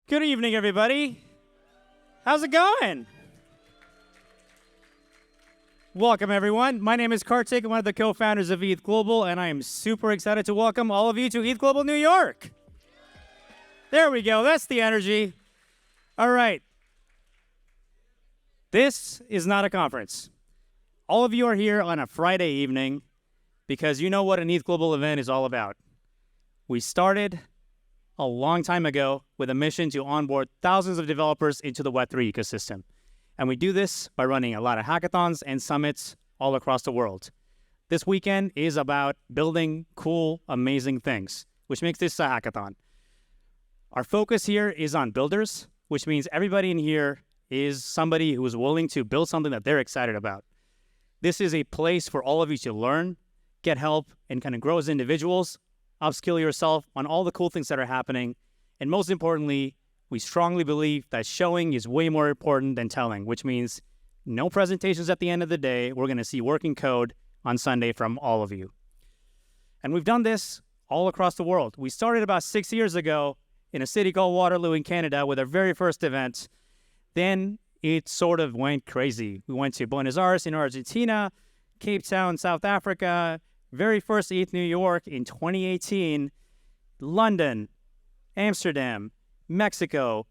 Good evening, everybody. How's it going? Welcome, everyone. My name is Kartik. I'm one of the co-founders of ETHGlobal, and I am super excited to welcome all of you to ETHGlobal New York. There we go. That's the energy. All right. This is not a conference. All of you are here on a Friday evening because you know what an ETHGlobal event is all about. We started a long time ago with a mission to onboard thousands of developers into the Web3 ecosystem. And we do this by running a lot of hackathons and summits all across the world. This weekend is about building cool, amazing things, which makes this a hackathon. Our focus here is on builders, which means everybody in here is somebody who is willing to build something that they're excited about. This is a place for all of you to learn, get help, and kind of grow as individuals, upskill yourself on all the cool things that are happening. And most importantly, we strongly believe that showing is way more important than telling, which means no presentations at the end of the day. We're going to see working code on Sunday from all of you. And we've done this all across the world. We started about 6 years ago in a city called Waterloo in Canada with our very first event. Then it sort of went crazy. We went to Buenos Aires in Argentina, Cape Town, South Africa, very first ETH New York in 2018, London, Amsterdam, Mexico,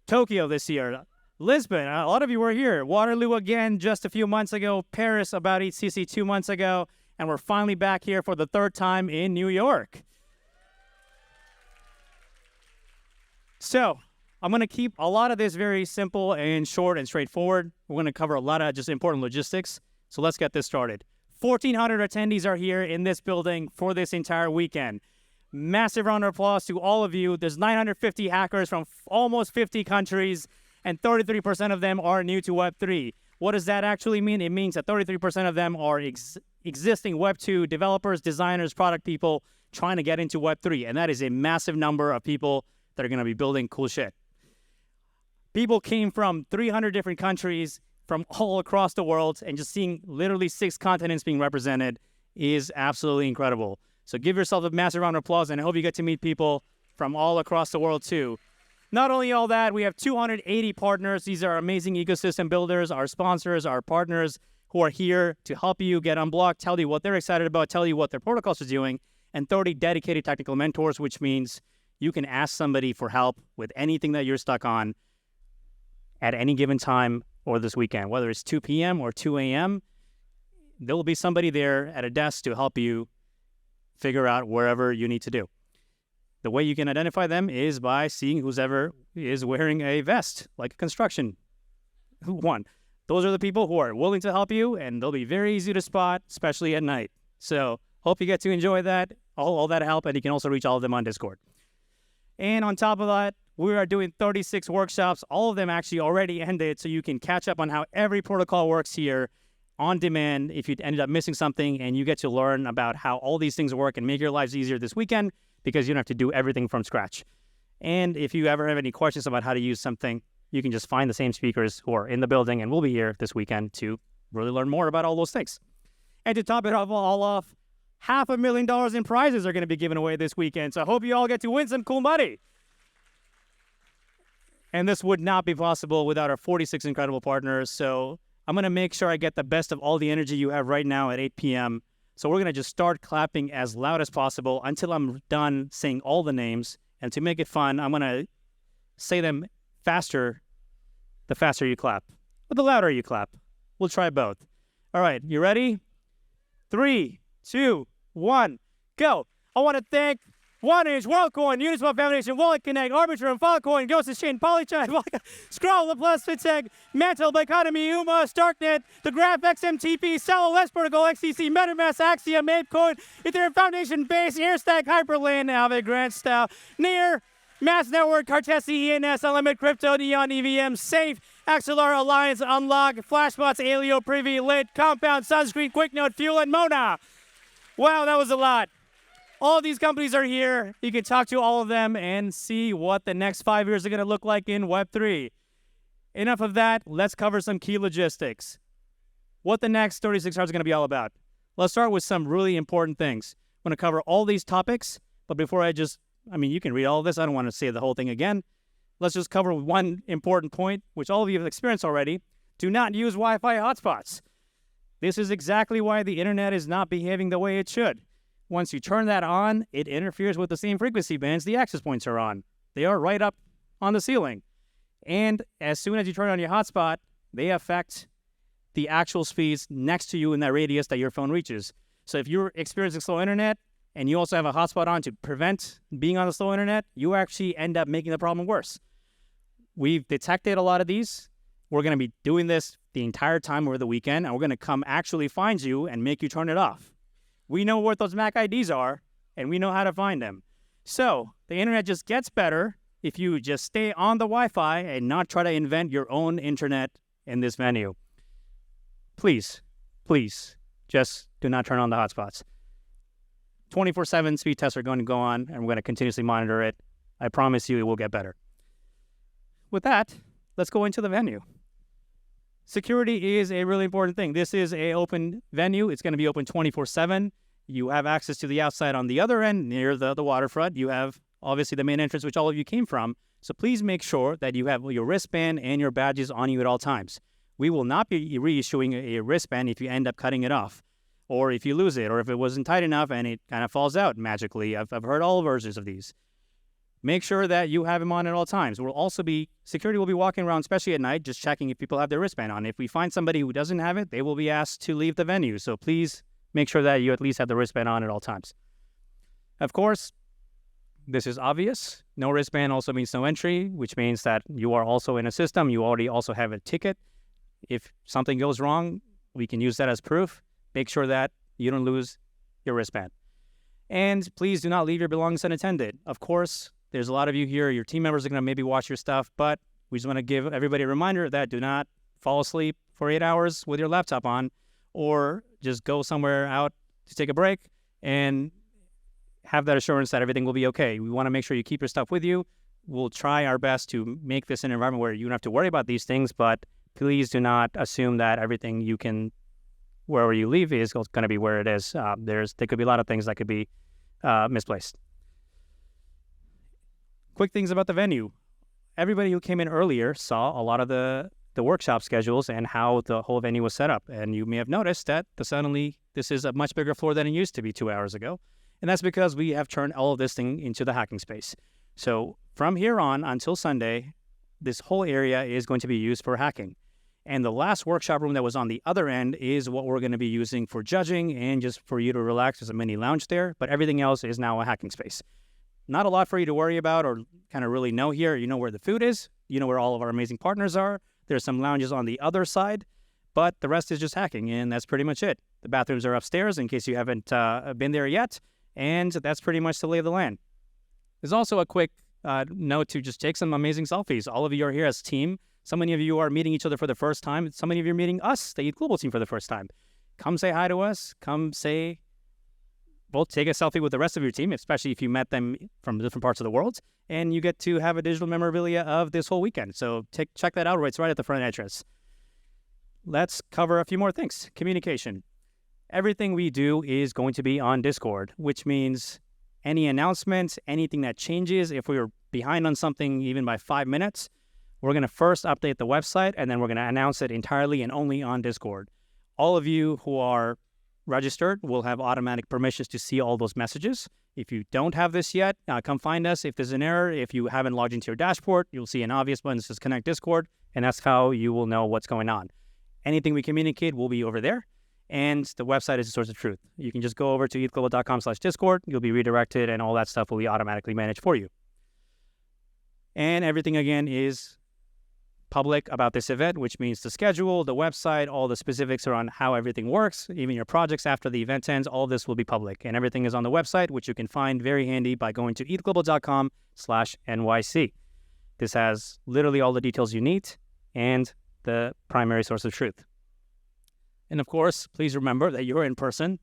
Tokyo this year, Lisbon, a lot of you were here, Waterloo again just a few months ago, Paris about ETHCC 2 months ago, and we're finally back here for the third time in New York. So I'm going to keep a lot of this very simple and short and straightforward. We're going to cover a lot of just important logistics. So let's get this started. 1,400 attendees are here in this building for this entire weekend. Massive round of applause to all of you. There's 950 hackers from almost 50 countries, and 33% of them are new to Web3. What does that actually mean? It means that 33% of them are existing Web2 developers, designers, product people trying to get into Web3, and that is a massive number of people that are going to be building cool shit. People came from 300 different countries from all across the world, and just seeing literally 6 continents being represented is absolutely incredible. So give yourself a massive round of applause, and I hope you get to meet people from all across the world too. Not only all that, we have 280 partners. These are amazing ecosystem builders, our sponsors, our partners who are here to help you get unblocked, tell you what they're excited about, tell you what their protocols are doing, and 30 dedicated technical mentors, which means you can ask somebody for help with anything that you're stuck on at any given time or this weekend, whether it's 2 p.m. or 2 a.m., there will be somebody there at a desk to help you figure out wherever you need to do. The way you can identify them is by seeing who's ever is wearing a vest, like a construction one. Those are the people who are willing to help you, and they'll be very easy to spot, especially at night. So hope you get to enjoy that, all that help, and you can also reach all of them on Discord. And on top of that, we are doing 36 workshops. All of them actually already ended, so you can catch up on how every protocol works here on demand if you ended up missing something, and you get to learn about how all these things work and make your lives easier this weekend because you don't have to do everything from scratch. And if you ever have any questions about how to use something, you can just find the same speakers who are in the building and will be here this weekend to really learn more about all those things. And to top it all off, $500,000 in prizes are going to be given away this weekend. So I hope you all get to win some cool money. And this would not be possible without our 46 incredible partners. So I'm going to make sure I get the best of all the energy you have right now at 8 p.m. So we're going to just start clapping as loud as possible until I'm done saying all the names. And to make it fun, I'm going to say them faster, the faster you clap. But the louder you clap. We'll try both. All right, you ready? 3, 2, 1, go. I want to thank Oneinch, Worldcoin, Uniswap Foundation, Wallet Connect, Arbitrim, Falcon, Ghost Chain, Polygon, Scroll, Laplace, FinTech, Mantle, Economy, UMA, Starknet, The Graph, XMTP, Celo, Less Protocol, XCC, MetaMask, Axia, Mapecoin, Ethereum Foundation, Base, Airstack, Hyperlane, Aave, Grant Style, Near, Mass Network, Cartesi, ENS, Element, Crypto, Neon, EVM, Safe, Axelar, Alliance, Unlock, Flashbots, Alio, Privy, Lit, Compound, Sunscreen, QuickNote, Fuel, and Mona. Wow, that was a lot. All of these companies are here. You can talk to all of them and see what the next 5 years are going to look like in Web3. Enough of that. Let's cover some key logistics. What the next 36 hours are going to be all about. Let's start with some really important things. I'm going to cover all these topics, but before you can read all of this. I don't want to say the whole thing again. let's just cover one important point, which all of you have experienced already. Do not use Wi-Fi hotspots. This is exactly why the internet is not behaving the way it should. Once you turn that on, it interferes with the same frequency bands the access points are on. They are right up on the ceiling. And as soon as you turn on your hotspot, they affect the actual speeds next to you in that radius that your phone reaches. So if you're experiencing slow internet and you also have a hotspot on to prevent being on the slow internet, you actually end up making the problem worse. We've detected a lot of these. We're going to be doing this the entire time over the weekend, and we're going to come actually find you and make you turn it off. We know what those MAC IDs are, and we know how to find them. So the internet just gets better if you just stay on the Wi-Fi and not try to invent your own internet in this venue. Please, please, just do not turn on the hotspots. 24/7 speed tests are going to go on, and we're going to continuously monitor it. I promise you it will get better. With that, let's go into the venue. Security is a really important thing. This is an open venue. It's going to be open 24/7. You have access to the outside on the other end near the waterfront. You have obviously the main entrance, which all of you came from. So please make sure that you have your wristband and your badges on you at all times. We will not be reissuing a wristband if you end up cutting it off, or if you lose it, or if it wasn't tight enough and it kind of falls out magically. I've heard all versions of these. Make sure that you have them on at all times. Security will be walking around, especially at night, just checking if people have their wristband on. If we find somebody who doesn't have it, they will be asked to leave the venue. So please make sure that you at least have the wristband on at all times. Of course, this is obvious. No wristband also means no entry, which means that you are also in a system. You already also have a ticket. If something goes wrong, we can use that as proof. Make sure that you don't lose your wristband. And please do not leave your belongings unattended. Of course, there's a lot of you here. Your team members are going to maybe watch your stuff, but we just want to give everybody a reminder that do not fall asleep for 8 hours with your laptop on, or just go somewhere out to take a break and have that assurance that everything will be okay. We want to make sure you keep your stuff with you. We'll try our best to make this an environment where you don't have to worry about these things, but please do not assume that everything you can, wherever you leave, is going to be where it is. There could be a lot of things that could be misplaced. Quick things about the venue. Everybody who came in earlier saw a lot of the workshop schedules and how the whole venue was set up. And you may have noticed that suddenly this is a much bigger floor than it used to be 2 hours ago. And that's because we have turned all of this thing into the hacking space. So from here on until Sunday, this whole area is going to be used for hacking. And the last workshop room that was on the other end is what we're going to be using for judging and just for you to relax. There's a mini lounge there, but everything else is now a hacking space. Not a lot for you to worry about or kind of really know here. You know where the food is. You know where all of our amazing partners are. There's some lounges on the other side, but the rest is just hacking, and that's pretty much it. The bathrooms are upstairs in case you haven't been there yet, and that's pretty much the lay of the land. There's also a quick note to just take some amazing selfies. All of you are here as a team. So many of you are meeting each other for the first time. So many of you are meeting us, the ETHGlobal team, for the first time. Come say hi to us. Take a selfie with the rest of your team, especially if you met them from different parts of the world, and you get to have a digital memorabilia of this whole weekend. So check that out. It's right at the front entrance. Let's cover a few more things. Communication. Everything we do is going to be on Discord, which means any announcements, anything that changes, if we were behind on something even by 5 minutes, we're going to first update the website, and then we're going to announce it entirely and only on Discord. All of you who are registered will have automatic permissions to see all those messages. If you don't have this yet, come find us. If there's an error, if you haven't logged into your dashboard, you'll see an obvious button that says Connect Discord, and that's how you will know what's going on. Anything we communicate will be over there, and the website is the source of truth. You can just go over to ethglobal.com/Discord. You'll be redirected, and all that stuff will be automatically managed for you. And everything, again, is public about this event, which means the schedule, the website, all the specifics around how everything works, even your projects after the event ends, all this will be public. And everything is on the website, which you can find very handy by going to ethglobal.com/NYC. This has literally all the details you need and the primary source of truth. And of course, please remember that you're in person.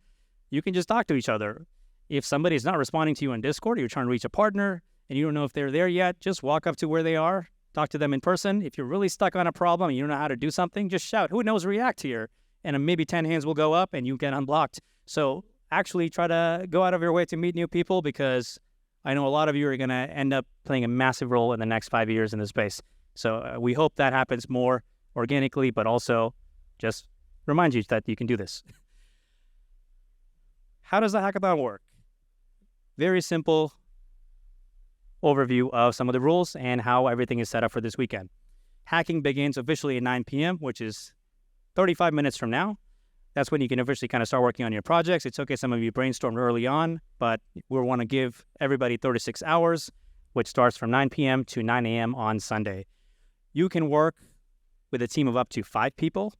You can just talk to each other. If somebody is not responding to you on Discord, or you're trying to reach a partner and you don't know if they're there yet, just walk up to where they are. Talk to them in person. If you're really stuck on a problem and you don't know how to do something, just shout, "Who knows React here?" And maybe 10 hands will go up and you get unblocked. So actually try to go out of your way to meet new people, because I know a lot of you are going to end up playing a massive role in the next 5 years in this space. So we hope that happens more organically, but also just remind you that you can do this. How does the hackathon work? Very simple overview of some of the rules and how everything is set up for this weekend. Hacking begins officially at 9 p.m., which is 35 minutes from now. That's when you can officially kind of start working on your projects. It's okay, some of you brainstormed early on, but we want to give everybody 36 hours, which starts from 9 p.m. to 9 a.m. on Sunday. You can work with a team of up to 5 people.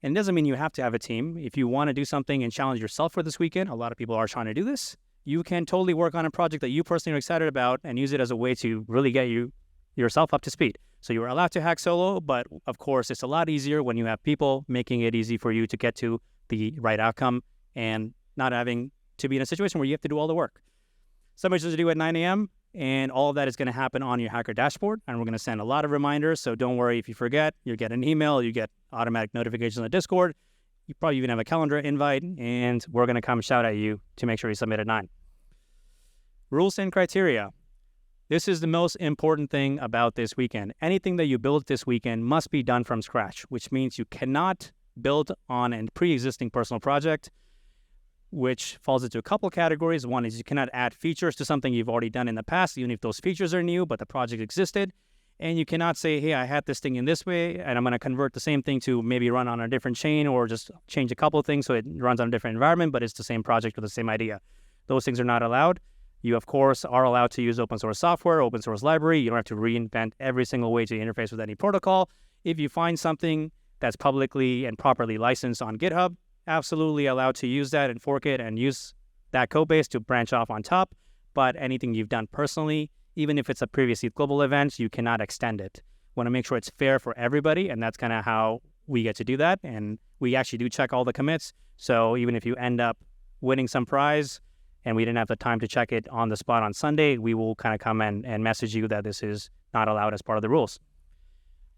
And it doesn't mean you have to have a team. If you want to do something and challenge yourself for this weekend, a lot of people are trying to do this, you can totally work on a project that you personally are excited about and use it as a way to really get yourself up to speed. So you are allowed to hack solo, but of course, it's a lot easier when you have people making it easy for you to get to the right outcome and not having to be in a situation where you have to do all the work. Submissions are due at 9 a.m., and all of that is going to happen on your Hacker dashboard, and we're going to send a lot of reminders, so don't worry if you forget. You get an email, you get automatic notifications on the Discord, you probably even have a calendar invite, and we're going to come shout at you to make sure you submit at 9. Rules and criteria. This is the most important thing about this weekend. Anything that you build this weekend must be done from scratch, which means you cannot build on a pre-existing personal project, which falls into a couple categories. One is you cannot add features to something you've already done in the past, even if those features are new, but the project existed. And you cannot say, hey, I had this thing in this way, and I'm going to convert the same thing to maybe run on a different chain or just change a couple of things so it runs on a different environment, but it's the same project with the same idea. Those things are not allowed. You, of course, are allowed to use open source software, open source library. You don't have to reinvent every single way to interface with any protocol. If you find something that's publicly and properly licensed on GitHub, absolutely allowed to use that and fork it and use that code base to branch off on top. But anything you've done personally, even if it's a previous ETHGlobal event, you cannot extend it. Want to make sure it's fair for everybody, and that's kind of how we get to do that. And we actually do check all the commits. So even if you end up winning some prize and we didn't have the time to check it on the spot on Sunday, we will kind of come and message you that this is not allowed as part of the rules.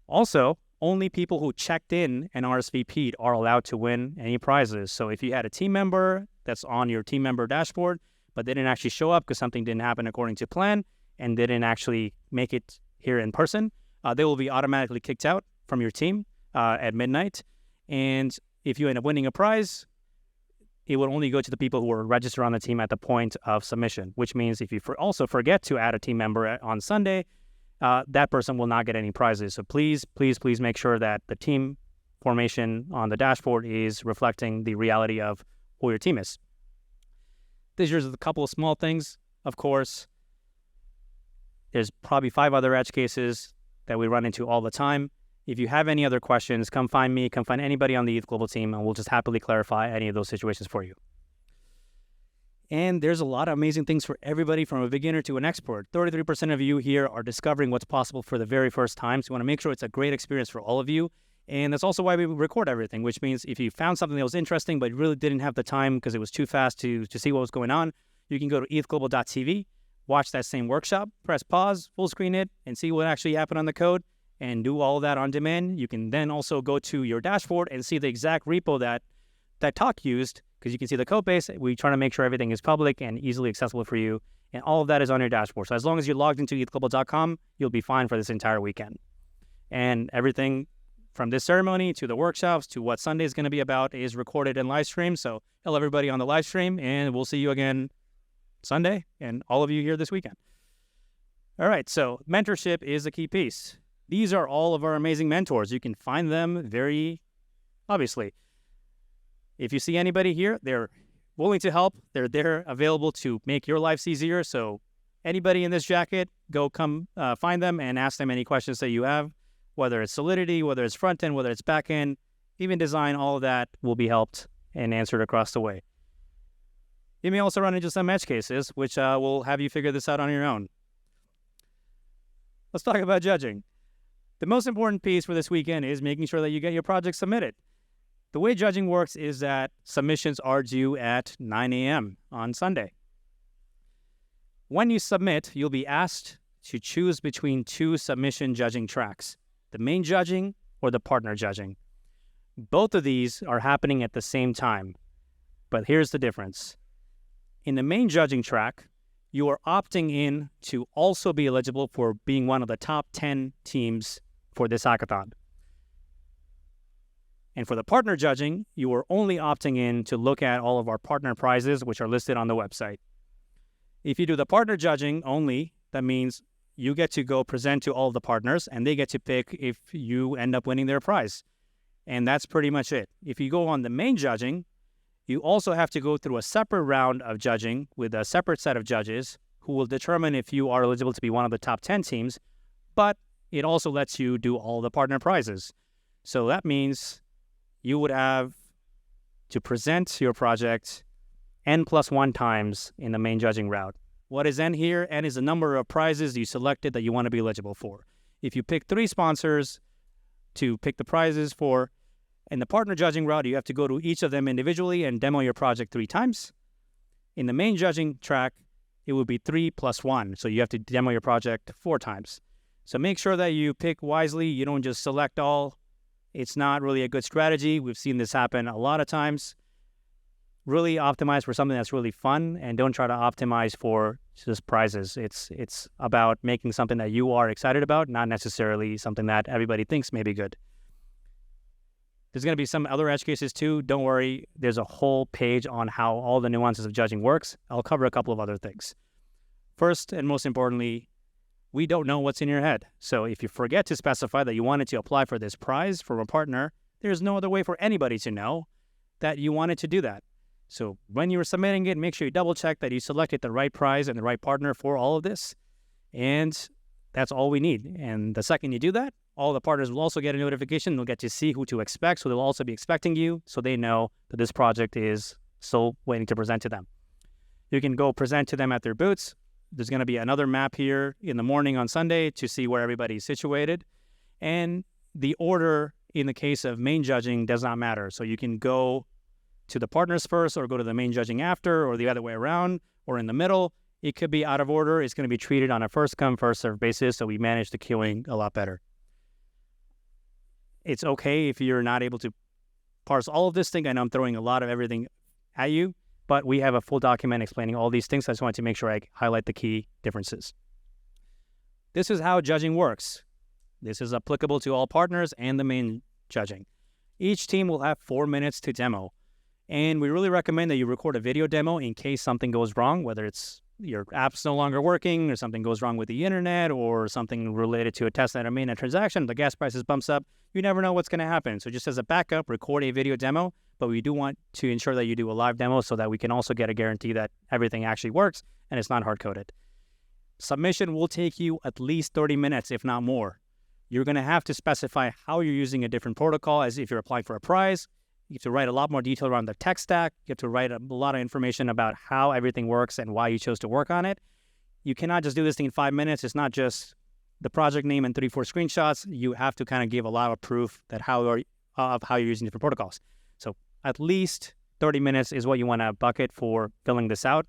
Also, only people who checked in and RSVP'd are allowed to win any prizes. So if you had a team member that's on your team member dashboard, but they didn't actually show up because something didn't happen according to plan and didn't actually make it here in person, they will be automatically kicked out from your team at midnight. And if you end up winning a prize, it would only go to the people who were registered on the team at the point of submission, which means if you also forget to add a team member on Sunday, that person will not get any prizes. So please, please, please make sure that the team formation on the dashboard is reflecting the reality of who your team is. This year's a couple of small things. Of course, there's probably 5 other edge cases that we run into all the time. If you have any other questions, come find me, come find anybody on the ETHGlobal team, and we'll just happily clarify any of those situations for you. And there's a lot of amazing things for everybody from a beginner to an expert. 33% of you here are discovering what's possible for the very first time. So we want to make sure it's a great experience for all of you. And that's also why we record everything, which means if you found something that was interesting but really didn't have the time because it was too fast to see what was going on, you can go to ethglobal.tv, watch that same workshop, press pause, full screen it, and see what actually happened on the code, and do all of that on demand. You can then also go to your dashboard and see the exact repo that talk used, because you can see the code base. We try to make sure everything is public and easily accessible for you, and all of that is on your dashboard. So as long as you're logged into ethglobal.com, you'll be fine for this entire weekend. And everything from this ceremony to the workshops to what Sunday is going to be about is recorded and live streamed. So hello everybody on the live stream, and we'll see you again Sunday and all of you here this weekend. All right, so mentorship is a key piece. These are all of our amazing mentors. You can find them very obviously. If you see anybody here, they're willing to help. They're there available to make your lives easier. So anybody in this jacket, go come find them and ask them any questions that you have, whether it's Solidity, whether it's front end, whether it's back end, even design, all of that will be helped and answered across the way. You may also run into some edge cases, which will have you figure this out on your own. Let's talk about judging. The most important piece for this weekend is making sure that you get your project submitted. The way judging works is that submissions are due at 9 a.m. on Sunday. When you submit, you'll be asked to choose between 2 submission judging tracks, the main judging or the partner judging. Both of these are happening at the same time, but here's the difference. In the main judging track, you are opting in to also be eligible for being one of the top 10 teams for this hackathon. And for the partner judging, you are only opting in to look at all of our partner prizes, which are listed on the website. If you do the partner judging only, that means you get to go present to all of the partners, and they get to pick if you end up winning their prize. And that's pretty much it. If you go on the main judging, you also have to go through a separate round of judging with a separate set of judges who will determine if you are eligible to be one of the top 10 teams, but it also lets you do all the partner prizes. So that means you would have to present your project N+1 times in the main judging route. What is N here? N is the number of prizes you selected that you want to be eligible for. If you pick 3 sponsors to pick the prizes for, in the partner judging route, you have to go to each of them individually and demo your project 3 times. In the main judging track, it would be 3 + 1. So you have to demo your project 4 times. So make sure that you pick wisely. You don't just select all. It's not really a good strategy. We've seen this happen a lot of times. Really optimize for something that's really fun, and don't try to optimize for just prizes. It's about making something that you are excited about, not necessarily something that everybody thinks may be good. There's going to be some other edge cases too. Don't worry. There's a whole page on how all the nuances of judging works. I'll cover a couple of other things. First, and most importantly, we don't know what's in your head. So if you forget to specify that you wanted to apply for this prize from a partner, there's no other way for anybody to know that you wanted to do that. So when you were submitting it, make sure you double check that you selected the right prize and the right partner for all of this. And that's all we need. And the second you do that, all the partners will also get a notification. They'll get to see who to expect. So they'll also be expecting you, so they know that this project is still waiting to present to them. You can go present to them at their booths. There's going to be another map here in the morning on Sunday to see where everybody's situated. And the order in the case of main judging does not matter. So you can go to the partners first, or go to the main judging after, or the other way around, or in the middle. It could be out of order. It's going to be treated on a first come, first served basis. So we manage the queuing a lot better. It's okay if you're not able to parse all of this thing. I know I'm throwing a lot of everything at you, but we have a full document explaining all these things. I just wanted to make sure I highlight the key differences. This is how judging works. This is applicable to all partners and the main judging. Each team will have 4 minutes to demo. And we really recommend that you record a video demo in case something goes wrong, whether it's your app's no longer working, or something goes wrong with the internet, or something related to a testnet or mainnet transaction, the gas prices bumps up. You never know what's going to happen. So just as a backup, record a video demo, but we do want to ensure that you do a live demo so that we can also get a guarantee that everything actually works and it's not hard-coded. Submission will take you at least 30 minutes, if not more. You're going to have to specify how you're using a different protocol, as if you're applying for a prize. You have to write a lot more detail around the tech stack. You have to write a lot of information about how everything works and why you chose to work on it. You cannot just do this thing in 5 minutes. It's not just the project name and 3-4 screenshots. You have to kind of give a lot of proof that how you're using different protocols. So at least 30 minutes is what you want to bucket for filling this out.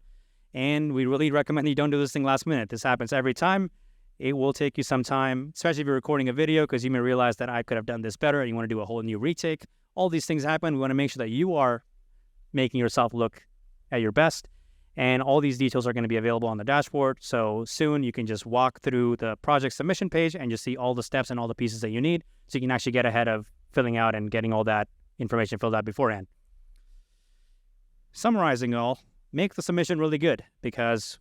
And we really recommend you don't do this thing last minute. This happens every time. It will take you some time, especially if you're recording a video, because you may realize that I could have done this better and you want to do a whole new retake. All these things happen. We want to make sure that you are making yourself look at your best. And all these details are going to be available on the dashboard. So soon you can just walk through the project submission page and just see all the steps and all the pieces that you need, so you can actually get ahead of filling out and getting all that information filled out beforehand. Summarizing all, make the submission really good, because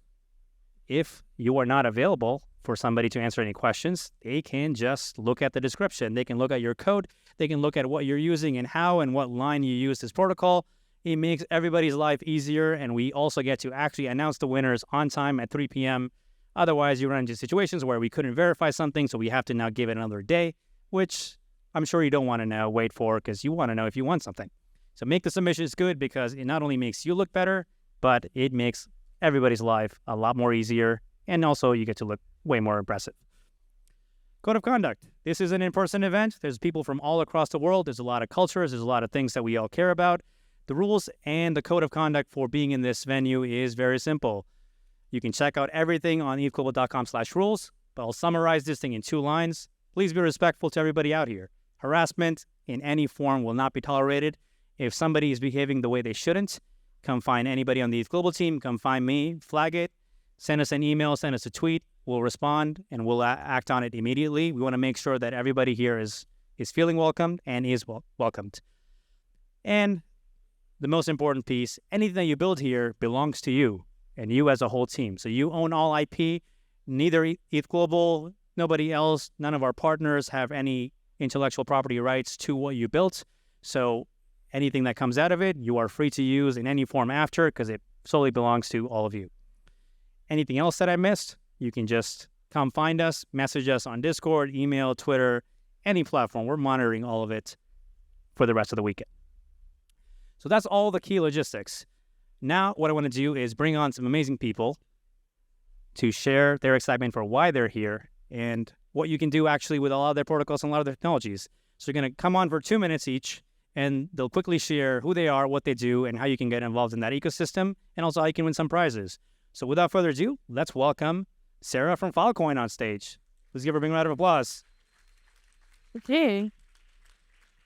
if you are not available for somebody to answer any questions, they can just look at the description. They can look at your code. They can look at what you're using and how and what line you use this protocol. It makes everybody's life easier, and we also get to actually announce the winners on time at 3 p.m. Otherwise, you run into situations where we couldn't verify something, so we have to now give it another day, which I'm sure you don't want to now wait for, because you want to know if you won something. So make the submissions good, because it not only makes you look better, but it makes everybody's life a lot more easier, and also you get to look way more impressive. Code of conduct. This is an in-person event. There's people from all across the world. There's a lot of cultures. There's a lot of things that we all care about. The rules and the code of conduct for being in this venue is very simple. You can check out everything on ETHGlobal.com/rules, but I'll summarize this thing in 2 lines. Please be respectful to everybody out here. Harassment in any form will not be tolerated. If somebody is behaving the way they shouldn't, come find anybody on the ETHGlobal team. Come find me, flag it. send us an email, send us a tweet. We'll respond and we'll act on it immediately. We want to make sure that everybody here is feeling welcomed and is welcomed. And the most important piece, anything that you build here belongs to you and you as a whole team. So you own all IP. Neither ETHGlobal, nobody else, none of our partners have any intellectual property rights to what you built. So anything that comes out of it, you are free to use in any form after because it solely belongs to all of you. Anything else that I missed, you can just come find us, message us on Discord, email, Twitter, any platform. We're monitoring all of it for the rest of the weekend. So that's all the key logistics. Now what I want to do is bring on some amazing people to share their excitement for why they're here and what you can do actually with a lot of their protocols and a lot of their technologies. So you're going to come on for 2 minutes each, and they'll quickly share who they are, what they do, and how you can get involved in that ecosystem, and also how you can win some prizes. So without further ado, let's welcome Sarah from Falcon on stage. Let's give her a big round of applause. Okay.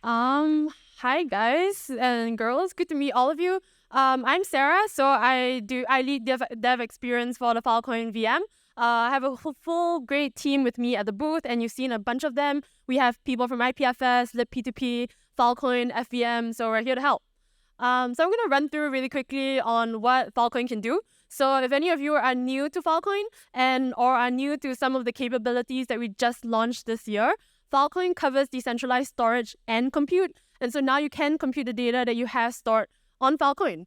Hi guys and girls. Good to meet all of you. I'm Sarah. So I lead dev experience for the Falcon VM. I have a full great team with me at the booth, and you've seen a bunch of them. We have people from IPFS, libp2p, Falcon, FVM. So we're here to help. So I'm going to run through really quickly on what Falcon can do. So if any of you are new to Falcon or are new to some of the capabilities that we just launched this year, Falcon covers decentralized storage and compute. And so now you can compute the data that you have stored on Falcon.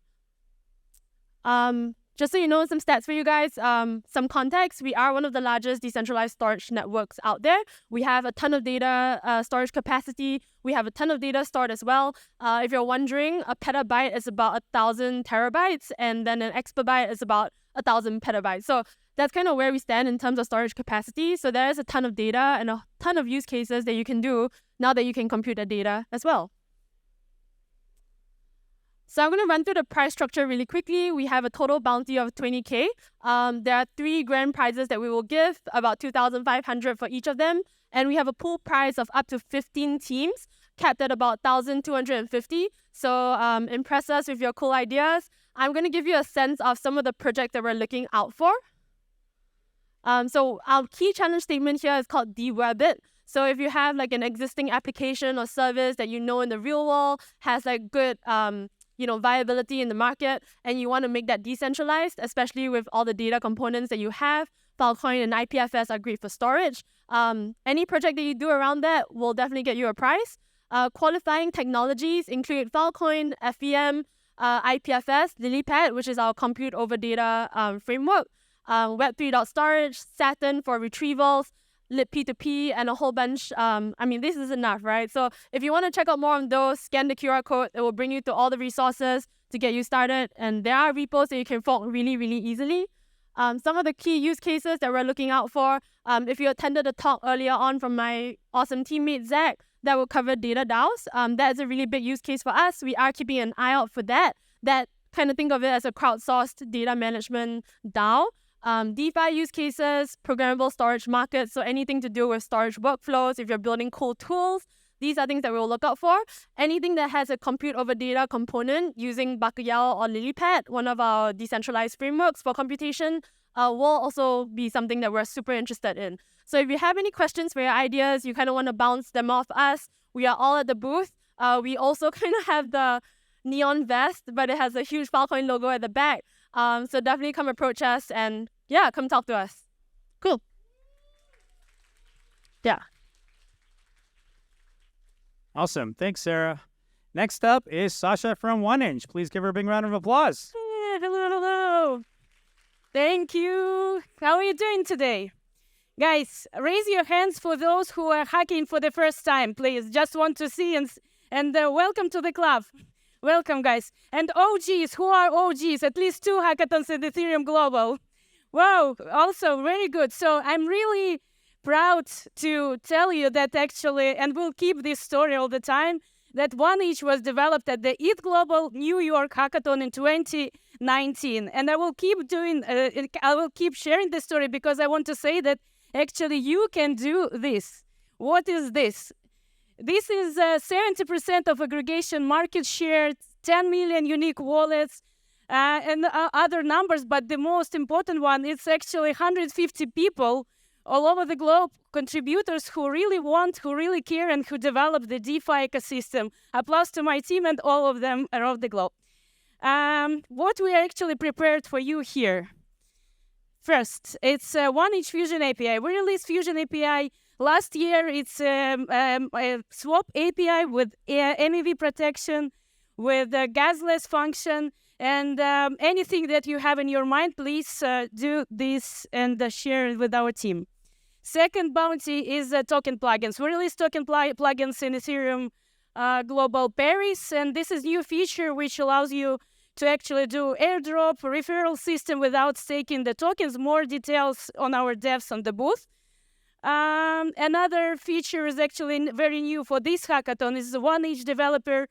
Just so you know, some stats for you guys, some context. We are one of the largest decentralized storage networks out there. We have a ton of data storage capacity. We have a ton of data stored as well. If you're wondering, a petabyte is about 1,000 terabytes, and then an exabyte is about 1,000 petabytes. So that's kind of where we stand in terms of storage capacity. So there is a ton of data and a ton of use cases that you can do now that you can compute the data as well. So I'm going to run through the prize structure really quickly. We have a total bounty of 20K. There are 3 grand prizes that we will give, about 2,500 for each of them. And we have a pool prize of up to 15 teams, capped at about 1,250. So impress us with your cool ideas. I'm going to give you a sense of some of the projects that we're looking out for. So our key challenge statement here is called deweb it. So if you have like an existing application or service that you know in the real world has like good viability in the market, and you want to make that decentralized, especially with all the data components that you have, Falcon and IPFS are great for storage. Any project that you do around that will definitely get you a prize. Qualifying technologies include Falcon, FVM, IPFS, Lilypad, which is our compute over data framework, Web3.storage, Saturn for retrievals, libp2p, and a whole bunch. This is enough, right? So if you want to check out more on those, scan the QR code. It will bring you to all the resources to get you started. And there are repos that you can fork really, really easily. Some of the key use cases that we're looking out for, if you attended a talk earlier on from my awesome teammate, Zach, that will cover data DAOs. That is a really big use case for us. We are keeping an eye out for that. That kind of think of it as a crowdsourced data management DAO. DeFi use cases, programmable storage markets, so anything to do with storage workflows, if you're building cool tools, these are things that we'll look out for. Anything that has a compute over data component using Bacalhau or Lilypad, one of our decentralized frameworks for computation, will also be something that we're super interested in. So if you have any questions for your ideas, you kind of want to bounce them off us, we are all at the booth. We also kind of have the neon vest, but it has a huge Falcon logo at the back. So definitely come approach us and come talk to us. Cool. Yeah. Awesome. Thanks, Sarah. Next up is Sasha from Oneinch. Please give her a big round of applause. Hello. Thank you. How are you doing today? Guys, raise your hands for those who are hacking for the first time, please. Just want to see and welcome to the club. Welcome, guys. And OGs, who are OGs? At least 2 hackathons at Ethereum Global. Wow, also very good. So I'm really proud to tell you that actually, and we'll keep this story all the time, that Oneinch was developed at the ETHGlobal New York Hackathon in 2019. And I will keep sharing this story because I want to say that actually you can do this. What is this? This is 70% of aggregation market share, 10 million unique wallets, and other numbers, but the most important one, it's actually 150 people all over the globe, contributors who really want, who really care, and who develop the DeFi ecosystem. Applause to my team and all of them around the globe. What we are actually prepared for you here. First, it's Oneinch Fusion API. We released Fusion API last year. It's a swap API with MEV protection, with a gasless function, and anything that you have in your mind, please do this and share it with our team. Second bounty is token plugins. We released token plugins in Ethereum Global Paris, and this is new feature which allows you to actually do airdrop referral system without staking the tokens. More details on our devs on the booth. Another feature is actually very new for this hackathon is the Oneinch developer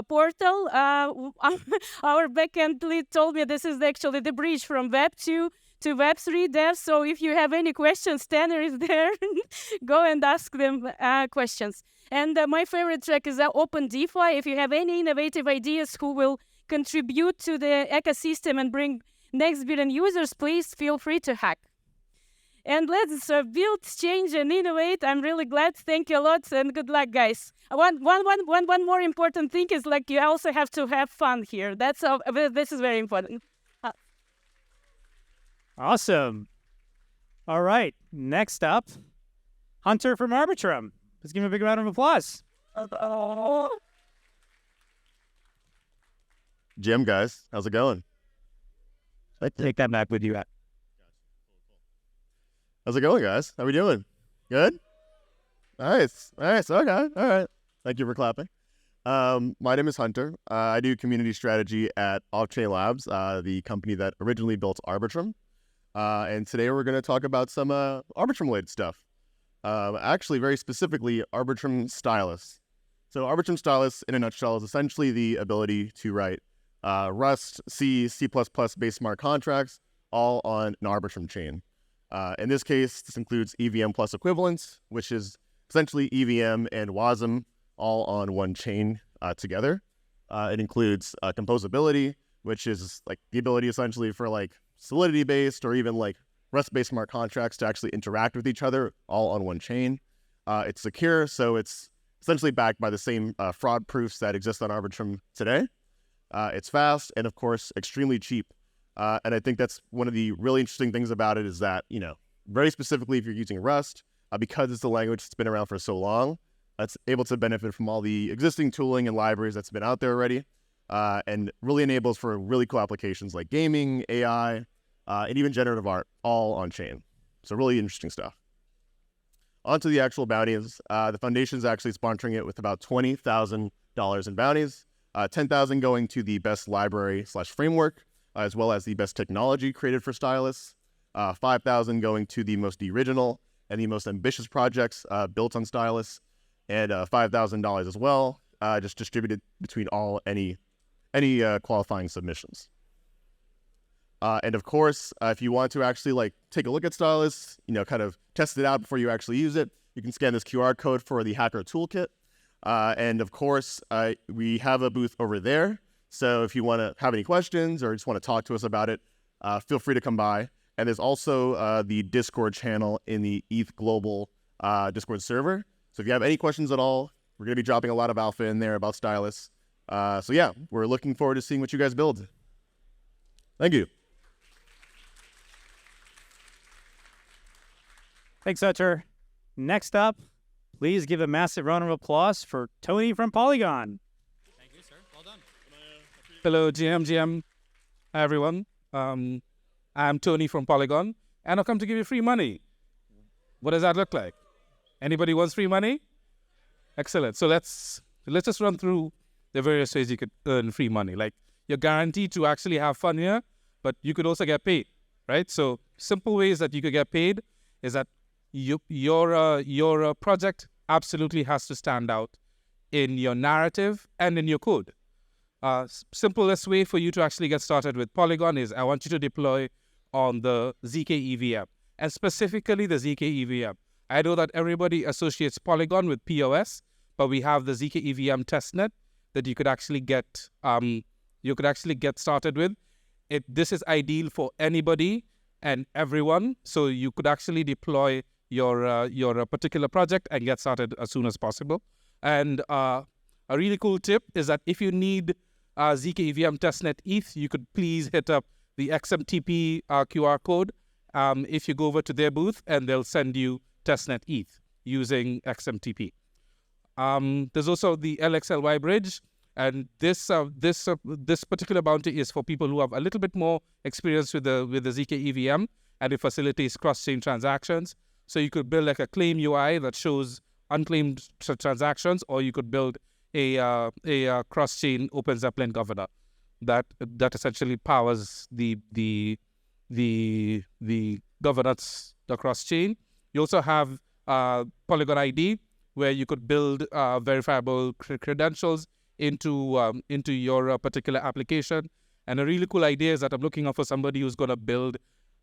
portal. Our backend lead told me this is actually the bridge from Web 2 to Web 3 devs. So if you have any questions, Tanner is there. Go and ask them questions. And my favorite track is Open DeFi. If you have any innovative ideas who will contribute to the ecosystem and bring next billion users, please feel free to hack. And let's build, change, and innovate. I'm really glad. Thank you a lot, and good luck, guys. One more important thing is like you also have to have fun here. This is very important. Awesome. All right. Next up, Hunter from Arbitrim. Let's give him a big round of applause. Jim, guys, how's it going? Let's take that back with you. How's it going, guys? How we doing? Good? Nice. Okay. All right. Thank you for clapping. My name is Hunter. I do community strategy at Off-Chain Labs, the company that originally built Arbitrim. And today we're going to talk about some Arbitrim-related stuff. Actually, very specifically, Arbitrim Stylus. So Arbitrim Stylus, in a nutshell, is essentially the ability to write Rust, C, C++ based smart contracts, all on an Arbitrim chain. In this case, this includes EVM plus equivalence, which is essentially EVM and WASM all on one chain together. It includes composability, which is like the ability essentially for like Solidity-based or even like Rust-based smart contracts to actually interact with each other all on one chain. It's secure, so it's essentially backed by the same fraud proofs that exist on Arbitrim today. It's fast and, of course, extremely cheap. And I think that's one of the really interesting things about it is that, very specifically if you're using Rust, because it's a language that's been around for so long, it's able to benefit from all the existing tooling and libraries that's been out there already, and really enables for really cool applications like gaming, AI, and even generative art, all on chain. So really interesting stuff. On to the actual bounties. The foundation is actually sponsoring it with about $20,000 in bounties, $10,000 going to the best library/framework, as well as the best technology created for Stylus, $5,000 going to the most original and the most ambitious projects built on Stylus, and $5,000 as well, just distributed between any qualifying submissions. And of course, if you want to actually take a look at Stylus, kind of test it out before you actually use it, you can scan this QR code for the Hacker Toolkit. And of course, we have a booth over there. So if you want to have any questions or just want to talk to us about it, feel free to come by. And there's also the Discord channel in the ETHGlobal Discord server. So if you have any questions at all, we're going to be dropping a lot of alpha in there about Stylus. So yeah, we're looking forward to seeing what you guys build. Thank you. Thanks, Hunter. Next up, please give a massive round of applause for Tony from Polygon. Thank you, sir. Well done. Hello, GM. Hi, everyone. I'm Tony from Polygon, and I've come to give you free money. What does that look like? Anybody wants free money? Excellent. So let's just run through the various ways you could earn free money. Like, you're guaranteed to actually have fun here, but you could also get paid, right? So simple ways that you could get paid is that your project absolutely has to stand out in your narrative and in your code. Simplest way for you to actually get started with Polygon is I want you to deploy on the ZK EVM, and specifically the ZK EVM. I know that everybody associates Polygon with POS, but we have the ZK EVM testnet that you could actually get started with. This is ideal for anybody and everyone, so you could actually deploy your particular project and get started as soon as possible. And a really cool tip is that if you need ZK EVM testnet ETH, you could please hit up the XMTP QR code if you go over to their booth, and they'll send you testnet ETH using XMTP. There's also the LXLY bridge, and this particular bounty is for people who have a little bit more experience with the ZK EVM, and it facilitates cross-chain transactions. So you could build like a claim UI that shows unclaimed transactions, or you could build a cross-chain Open Zeppelin governor that essentially powers the governance across chain. You also have Polygon ID, where you could build verifiable credentials into your particular application. And a really cool idea is that I'm looking out for somebody who's going to build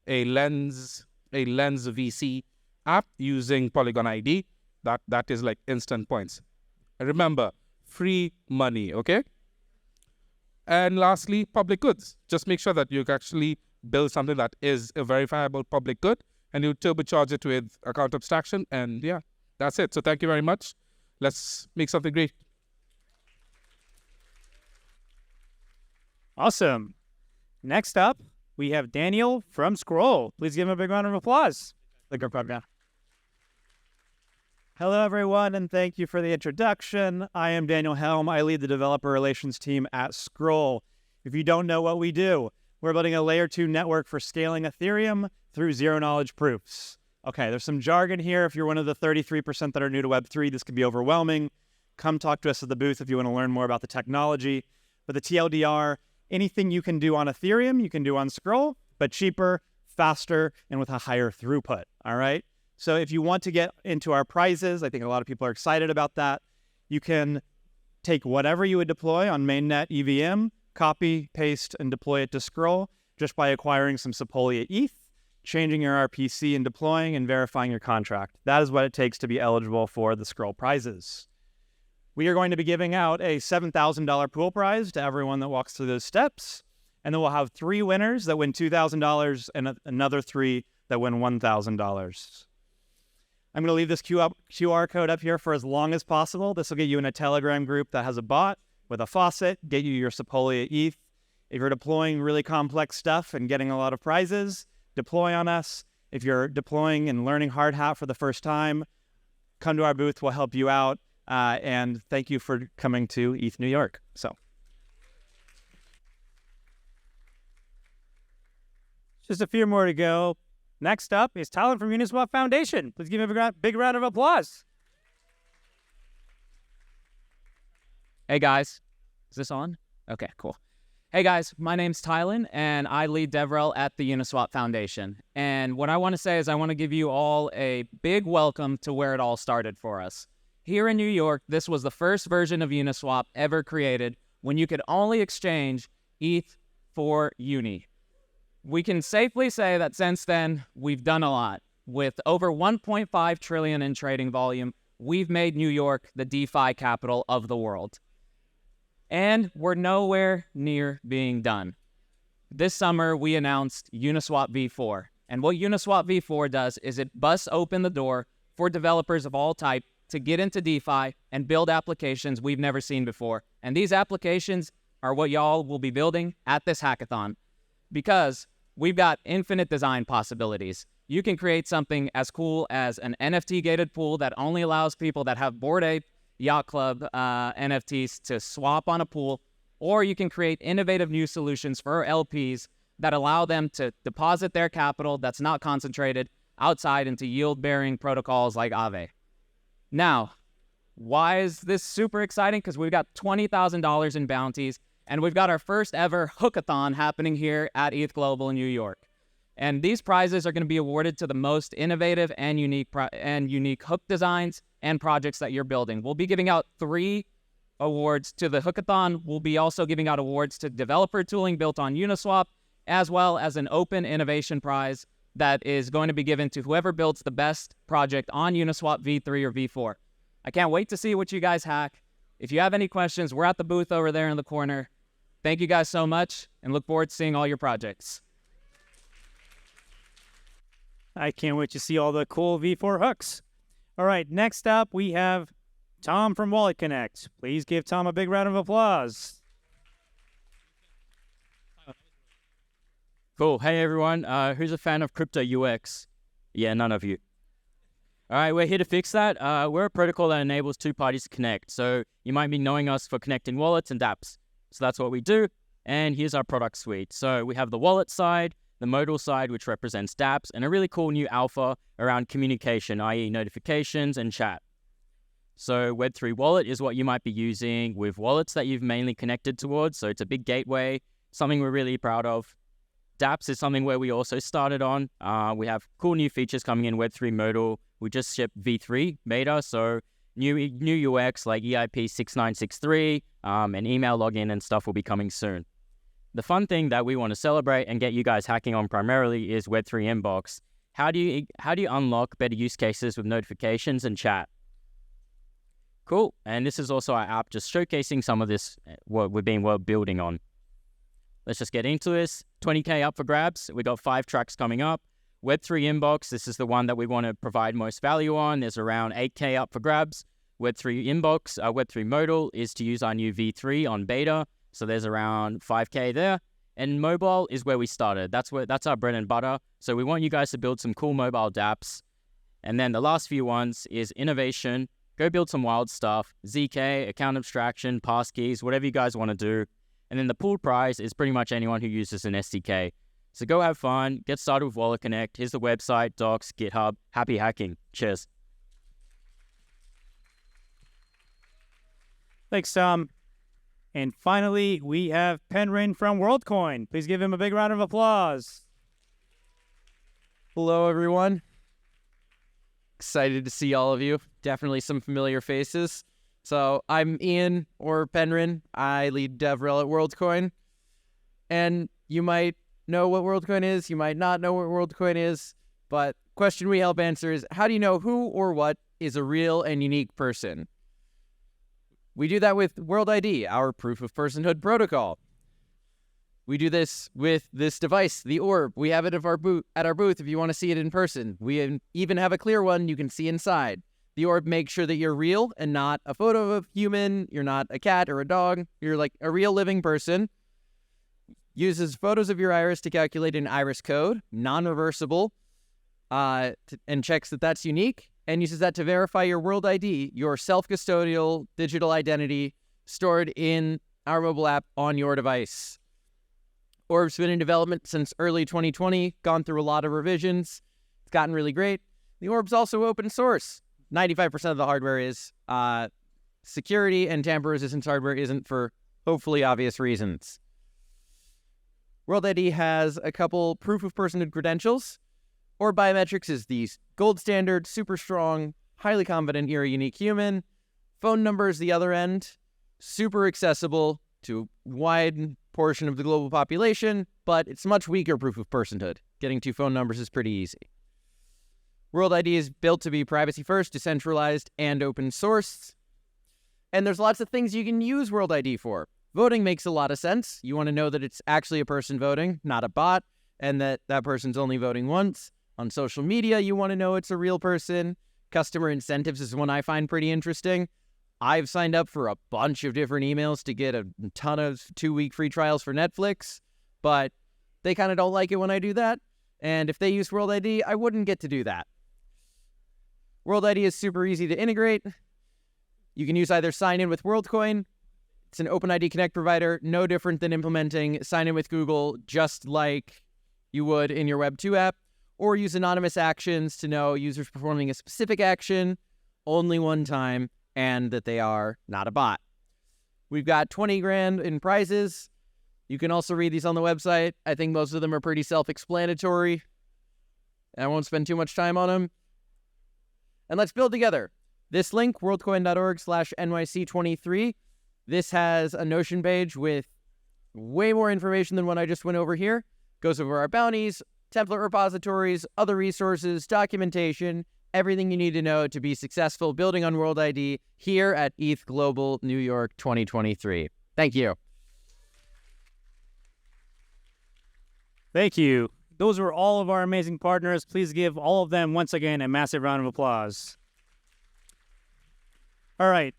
a Lens VC app using Polygon ID. That is like instant points. And remember, free money, okay? And lastly, public goods. Just make sure that you actually build something that is a verifiable public good, and you turbocharge it with account abstraction, and yeah, that's it. So thank you very much. Let's make something great. Awesome. Next up, we have Daniel from Scroll. Please give him a big round of applause. Hello, everyone, and thank you for the introduction. I am Daniel Helm. I lead the developer relations team at Scroll. If you don't know what we do, we're building a layer 2 network for scaling Ethereum through zero-knowledge proofs. Okay, there's some jargon here. If you're one of the 33% that are new to Web3, this can be overwhelming. Come talk to us at the booth if you want to learn more about the technology. But the TLDR, anything you can do on Ethereum, you can do on Scroll, but cheaper, faster, and with a higher throughput, all right? So if you want to get into our prizes, I think a lot of people are excited about that. You can take whatever you would deploy on mainnet EVM, copy, paste, and deploy it to Scroll just by acquiring some Sepolia ETH, changing your RPC and deploying and verifying your contract. That is what it takes to be eligible for the Scroll prizes. We are going to be giving out a $7,000 pool prize to everyone that walks through those steps. And then we'll have 3 winners that win $2,000 and another 3 that win $1,000. I'm going to leave this QR code up here for as long as possible. This will get you in a Telegram group that has a bot with a faucet, get you your Sepolia ETH. If you're deploying really complex stuff and getting a lot of prizes, deploy on us. If you're deploying and learning hard hat for the first time, come to our booth. We'll help you out. And thank you for coming to ETH New York. So, just a few more to go. Next up is Talon from Uniswap Foundation. Please give him a big round of applause. Hey guys, is this on? Okay, cool. Hey guys, my name's Tylen, and I lead DevRel at the Uniswap Foundation. And what I want to say is I want to give you all a big welcome to where it all started for us. Here in New York, this was the first version of Uniswap ever created when you could only exchange ETH for Uni. We can safely say that since then, we've done a lot. With over 1.5 trillion in trading volume, we've made New York the DeFi capital of the world. And we're nowhere near being done. This summer, we announced Uniswap v4. And what Uniswap v4 does is it busts open the door for developers of all type to get into DeFi and build applications we've never seen before. And these applications are what y'all will be building at this hackathon, because we've got infinite design possibilities. You can create something as cool as an NFT-gated pool that only allows people that have Bored Ape Yacht Club NFTs to swap on a pool, or you can create innovative new solutions for LPs that allow them to deposit their capital that's not concentrated outside into yield-bearing protocols like Aave. Now, why is this super exciting? Because we've got $20,000 in bounties, and we've got our first ever hackathon happening here at ETHGlobal New York. And these prizes are going to be awarded to the most innovative and unique hook designs and projects that you're building. We'll be giving out 3 awards to the hackathon. We'll be also giving out awards to developer tooling built on Uniswap, as well as an open innovation prize that is going to be given to whoever builds the best project on Uniswap v3 or v4. I can't wait to see what you guys hack. If you have any questions, we're at the booth over there in the corner. Thank you guys so much, and look forward to seeing all your projects. I can't wait to see all the cool V4 hooks. All right, next up we have Tom from Wallet Connect. Please give Tom a big round of applause. Cool. Hey, everyone. Who's a fan of crypto UX? Yeah, none of you. All right, we're here to fix that. We're a protocol that enables two parties to connect. So you might be knowing us for connecting wallets and dApps. So that's what we do. And here's our product suite. So we have the wallet side, the modal side, which represents dApps, and a really cool new alpha around communication, i.e. notifications and chat. So Web3 Wallet is what you might be using with wallets that you've mainly connected towards. So it's a big gateway, something we're really proud of. dApps is something where we also started on. We have cool new features coming in Web3 modal. We just shipped V3 beta, so new UX like EIP 6963 and email login and stuff will be coming soon. The fun thing that we want to celebrate and get you guys hacking on primarily is Web3 Inbox. How do you unlock better use cases with notifications and chat? Cool. And this is also our app just showcasing some of this, what we've been building on. Let's just get into this. 20K up for grabs. We got 5 tracks coming up. Web3 Inbox, this is the one that we want to provide most value on. There's around 8K up for grabs. Web3 Inbox, Web3 Modal is to use our new V3 on beta. So there's around 5K there. And mobile is where we started. That's our bread and butter. So we want you guys to build some cool mobile dApps. And then the last few ones is innovation. Go build some wild stuff. ZK, account abstraction, passkeys, whatever you guys want to do. And then the pooled prize is pretty much anyone who uses an SDK. So go have fun, get started with Wallet Connect. Here's the website, docs, GitHub. Happy hacking. Cheers. Thanks, Tom. And finally, we have Penrin from Worldcoin. Please give him a big round of applause. Hello, everyone. Excited to see all of you. Definitely some familiar faces. So I'm Ian, or Penrin. I lead DevRel at Worldcoin. And you might know what Worldcoin is. You might not know what Worldcoin is. But the question we help answer is, how do you know who or what is a real and unique person? We do that with World ID, our proof of personhood protocol. We do this with this device, the orb. We have it at our booth if you want to see it in person. We even have a clear one you can see inside. The orb makes sure that you're real and not a photo of a human. You're not a cat or a dog. You're like a real living person. Uses photos of your iris to calculate an iris code, non-reversible, and checks that that's unique, and uses that to verify your World ID, your self-custodial digital identity stored in our mobile app on your device. Orb's been in development since early 2020, gone through a lot of revisions. It's gotten really great. The Orb's also open source. 95% of the hardware is. Security and tamper-resistant hardware isn't, for hopefully obvious reasons. World ID has a couple proof of personhood credentials. Orb Biometrics is the gold standard, super strong, highly confident you're a unique human. Phone number is the other end, super accessible to a wide portion of the global population, but it's much weaker proof of personhood. Getting 2 phone numbers is pretty easy. World ID is built to be privacy first, decentralized, and open source. And there's lots of things you can use World ID for. Voting makes a lot of sense. You want to know that it's actually a person voting, not a bot, and that that person's only voting once. On social media, you want to know it's a real person. Customer incentives is one I find pretty interesting. I've signed up for a bunch of different emails to get a ton of 2-week free trials for Netflix, but they kind of don't like it when I do that. And if they use World ID, I wouldn't get to do that. World ID is super easy to integrate. You can use either sign in with Worldcoin. It's an OpenID Connect provider, no different than implementing sign in with Google, just like you would in your Web 2 app, or use anonymous actions to know users performing a specific action only one time and that they are not a bot. We've got 20 grand in prizes. You can also read these on the website. I think most of them are pretty self-explanatory. I won't spend too much time on them. And let's build together. This link, worldcoin.org/NYC23. This has a Notion page with way more information than what I just went over here. Goes over our bounties, template repositories, other resources, documentation, everything you need to know to be successful building on World ID here at ETHGlobal New York 2023. Thank you. Thank you. Those were all of our amazing partners. Please give all of them, once again, a massive round of applause. All right.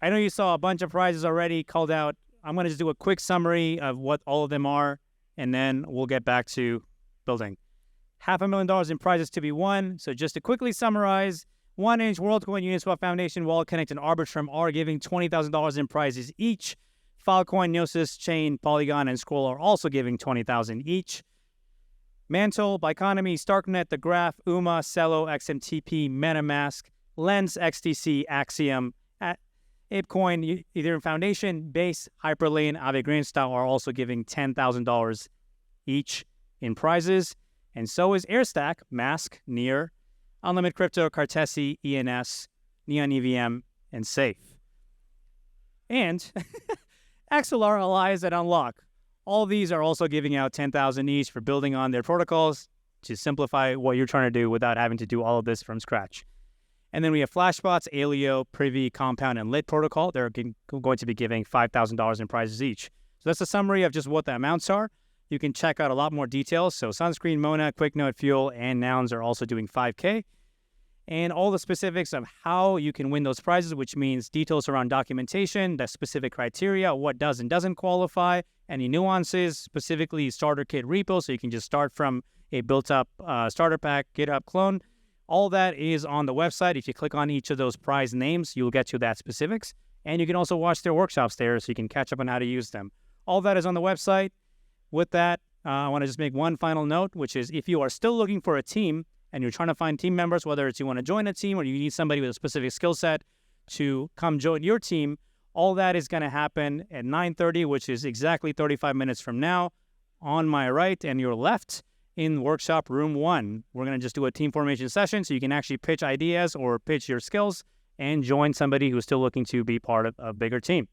I know you saw a bunch of prizes already called out. I'm going to just do a quick summary of what all of them are, and then we'll get back to building. $500,000 in prizes to be won. So just to quickly summarize, Oneinch, Worldcoin, Uniswap Foundation, Wallet Connect, and Arbitrim are giving $20,000 in prizes each. Falcon, Gnosis, Chain, Polygon, and Scroll are also giving $20,000 each. Mantle, Biconomy, Starknet, The Graph, UMA, Celo, XMTP, MetaMask, Lens, XTC, Axiom, ApeCoin, Ethereum Foundation, Base, Hyperlane, Aave Greenstyle are also giving $10,000 each in prizes. And so is Airstack, Mask, Near, Unlimited Crypto, Cartesi, ENS, Neon EVM, and Safe. And XLR, Allies, and Unlock. All of these are also giving out $10,000 each for building on their protocols to simplify what you're trying to do without having to do all of this from scratch. And then we have Flashbots, Alio, Privy, Compound, and Lit Protocol. They're going to be giving $5,000 in prizes each. So that's a summary of just what the amounts are. You can check out a lot more details. So Sunscreen, Mona, QuickNote, Fuel, and Nouns are also doing $5K. And all the specifics of how you can win those prizes, which means details around documentation, the specific criteria, what does and doesn't qualify, any nuances, specifically starter kit repo, so you can just start from a built-up starter pack, GitHub clone. All that is on the website. If you click on each of those prize names, you'll get to that specifics. And you can also watch their workshops there so you can catch up on how to use them. All that is on the website. With that, I want to just make one final note, which is if you are still looking for a team and you're trying to find team members, whether it's you want to join a team or you need somebody with a specific skill set to come join your team, all that is going to happen at 9:30, which is exactly 35 minutes from now, on my right and your left in workshop room 1. We're going to just do a team formation session so you can actually pitch ideas or pitch your skills and join somebody who's still looking to be part of a bigger team.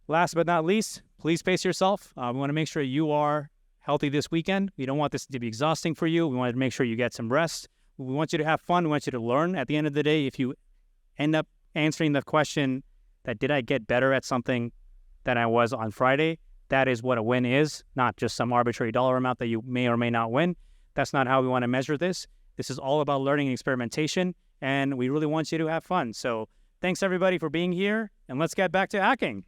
Last but not least, please pace yourself. We want to make sure you are healthy this weekend. We don't want this to be exhausting for you. We want to make sure you get some rest. We want you to have fun. We want you to learn. At the end of the day, if you end up answering the question that did I get better at something than I was on Friday, that is what a win is, not just some arbitrary dollar amount that you may or may not win. That's not how we want to measure this. This is all about learning and experimentation, and we really want you to have fun. So thanks, everybody, for being here, and let's get back to hacking.